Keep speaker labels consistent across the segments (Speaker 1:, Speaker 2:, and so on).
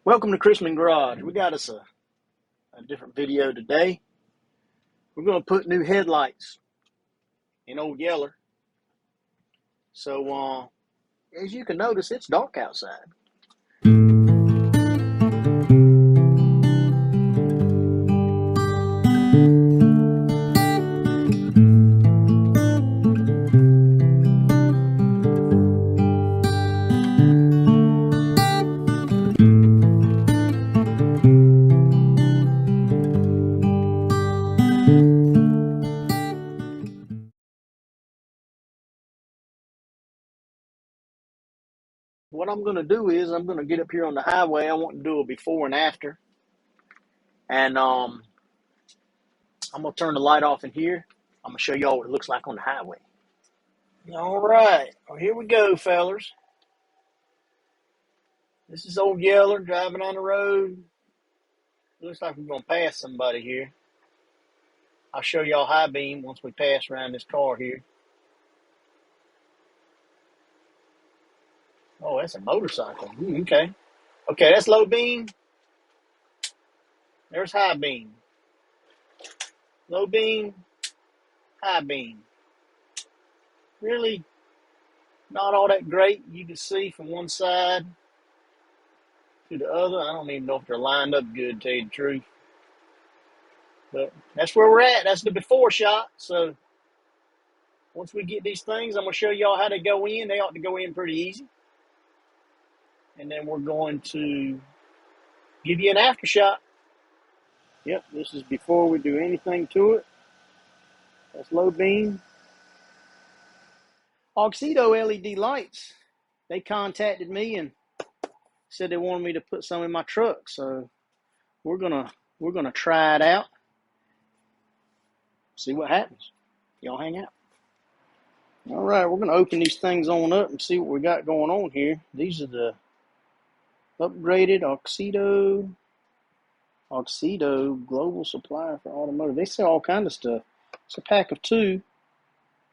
Speaker 1: Welcome to Chrisman Garage. We got us a different video today. We're going to put new headlights in Old Yeller. So, as you can notice, it's dark outside. What I'm going to do is I'm going to get up here on the highway. I want to do a before and after. And I'm going to turn the light off in here. I'm going to show y'all what it looks like on the highway. All right. Well, here we go, fellers. This is Old Yeller driving on the road. Looks like we're going to pass somebody here. I'll show y'all high beam once we pass around this car here. Oh, that's a motorcycle. Okay. Okay, that's low beam. There's high beam. Low beam, high beam. Really not all that great. You can see from one side to the other. I don't even know if they're lined up good, to tell you the truth. But that's where we're at. That's the before shot. So once we get these things, I'm going to show y'all how to go in. They ought to go in pretty easy. And then we're going to give you an after shot. Yep, this is before we do anything to it. That's low beam. Auxito LED lights. They contacted me and said they wanted me to put some in my truck. So we're gonna try it out. See what happens. Y'all hang out. All right, we're gonna open these things on up and see what we got going on here. These are the upgraded Auxito global supplier for automotive. They sell all kinds of stuff. It's a pack of 2.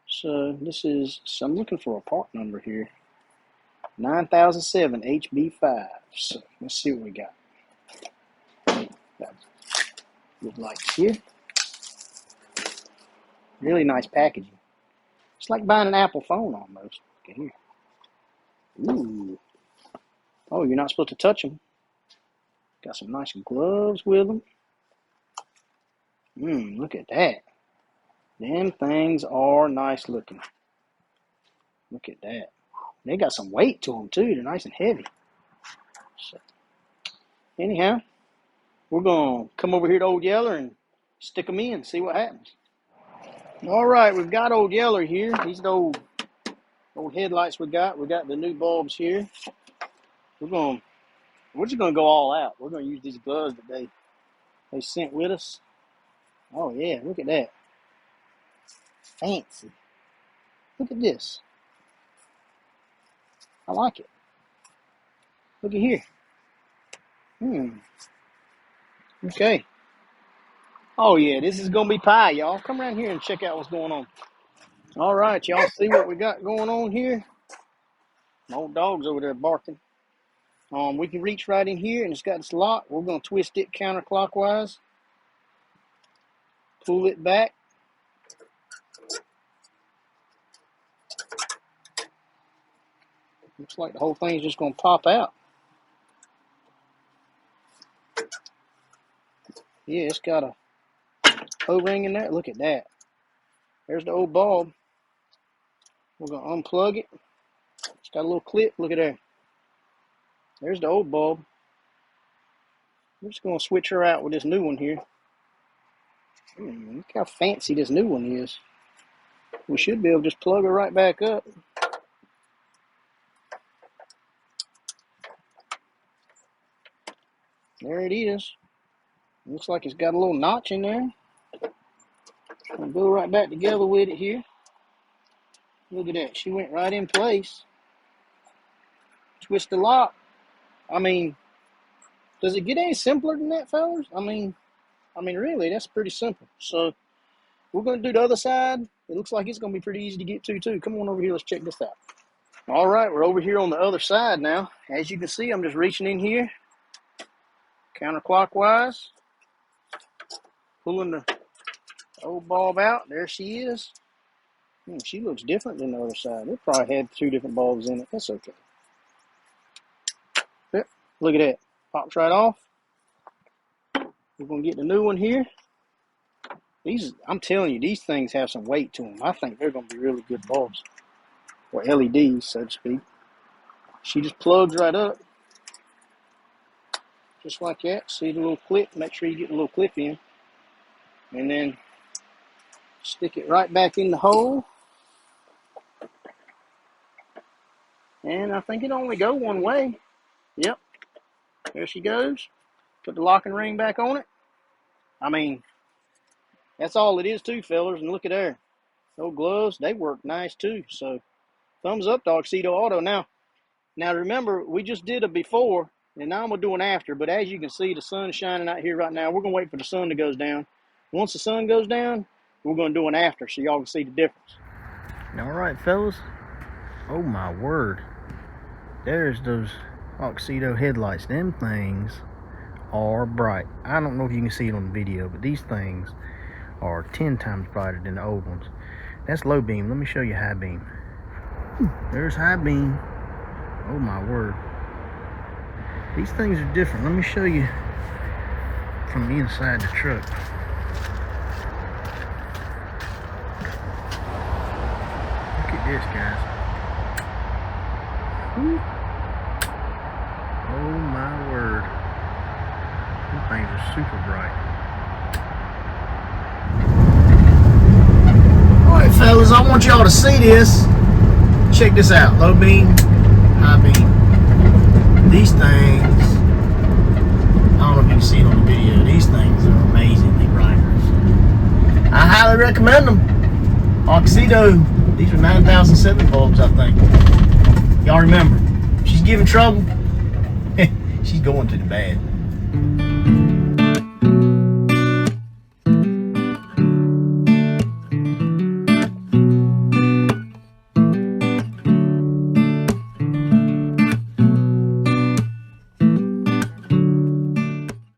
Speaker 1: So this is, so I'm looking for a part number here. 9007 HB5. So let's see what we got. Got good lights here. Really nice packaging. It's like buying an Apple phone almost. Look at here. Ooh. Oh, you're not supposed to touch them. Got some nice gloves with them. Look at that. Them things are nice looking. Look at that. They got some weight to them too. They're nice and heavy. So, anyhow, we're going to come over here to Old Yeller and stick them in, see what happens. All right, we've got Old Yeller here. These are the old headlights we got. We got the new bulbs here. We're just going to go all out. We're going to use these gloves that they sent with us. Oh, yeah, look at that. Fancy. Look at this. I like it. Look at here. Okay. Oh, yeah, this is going to be pie, y'all. Come around here and check out what's going on. All right, y'all see what we got going on here? My old dog's over there barking. We can reach right in here, and it's got this lock. We're going to twist it counterclockwise. Pull it back. Looks like the whole thing's just going to pop out. Yeah, it's got a O-ring in there. Look at that. There's the old bulb. We're going to unplug it. It's got a little clip. Look at there. There's the old bulb. We're just going to switch her out with this new one here. Look how fancy this new one is. We should be able to just plug her right back up. There it is. Looks like it's got a little notch in there. I'll go right back together with it here. Look at that. She went right in place. Twist the lock. I mean, does it get any simpler than that, fellas? I mean, really, that's pretty simple. So we're going to do the other side. It looks like it's going to be pretty easy to get to, too. Come on over here. Let's check this out. All right, we're over here on the other side now. As you can see, I'm just reaching in here. counterclockwise, pulling the old bulb out. There she is. She looks different than the other side. It probably had 2 different bulbs in it. That's okay. There. Look at that. Pops right off. We're going to get the new one here. These, I'm telling you, these things have some weight to them. I think they're going to be really good bulbs. Or LEDs, so to speak. She just plugs right up. Just like that. See the little clip? Make sure you get the little clip in. And then stick it right back in the hole. And I think it only go one way. Yep. There she goes. Put the locking ring back on it. I mean, that's all it is too, fellas. And look at there. Those gloves, they work nice too. So, thumbs up to Auxito Auto. Now remember, we just did a before, and now I'm going to do an after. But as you can see, the sun's shining out here right now. We're going to wait for the sun to go down. Once the sun goes down, we're going to do an after so y'all can see the difference. All right, fellas. Oh, my word. There's those Auxito headlights. Them things are bright. I don't know if you can see it on the video, but these things are 10 times brighter than the old ones. That's low beam. Let me show you high beam. There's high beam. Oh my word. These things are different. Let me show you from the inside the truck. Look at this, guys. Woo. Oh my word. These things are super bright. Alright fellas, I want y'all to see this. Check this out. Low beam, high beam. These things, I don't know if you can see it on the video, these things are amazingly bright. I highly recommend them. Auxito, these are 9007 bulbs, I think. Y'all remember, if she's giving trouble, she's going to the bad.